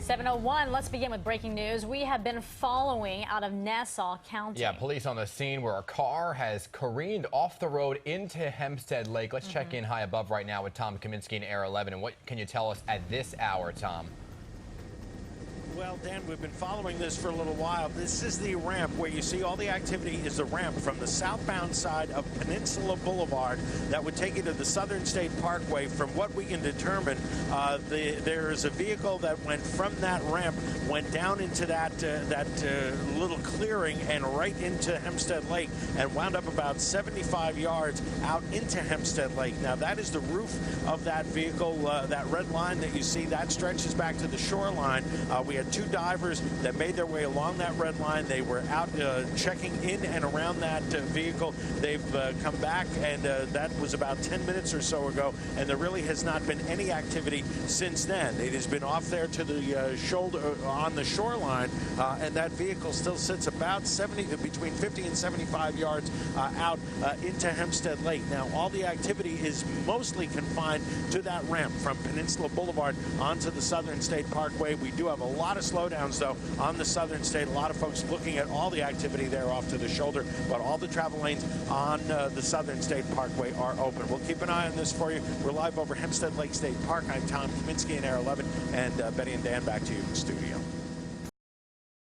7:01. Let's begin with breaking news. We have been following out of Nassau County. Yeah, police on the scene where a car has careened off the road into Hempstead Lake. Let's check in high above right now with Tom Kaminsky in Air 11. And what can you tell us at this hour, Tom? Well, Dan, we've been following this for a little while. This is the ramp where you see all the activity is the ramp from the southbound side of Peninsula Boulevard that would take you to the Southern State Parkway. From what we can determine, there is a vehicle that went from that ramp, went down into that little clearing and right into Hempstead Lake and wound up about 75 yards out into Hempstead Lake. Now, that is the roof of that vehicle. That red line that you see, that stretches back to the shoreline. We had two divers that made their way along that red line. They were out checking in and around that vehicle. They've come back, and that was about 10 minutes or so ago, and there really has not been any activity since then. It has been off there to the shoulder on the shoreline, and that vehicle still sits about between 50 and 75 yards out into Hempstead Lake. Now, all the activity is mostly confined to that ramp from Peninsula Boulevard onto the Southern State Parkway. We do have a lot of slowdowns, though, on the Southern State. A lot of folks looking at all the activity there off to the shoulder, but all the travel lanes on the Southern State Parkway are open. We'll keep an eye on this for you. We're live over Hempstead Lake State Park. I'm Tom Kaminsky in Air 11, and Betty and Dan, back to you in studio.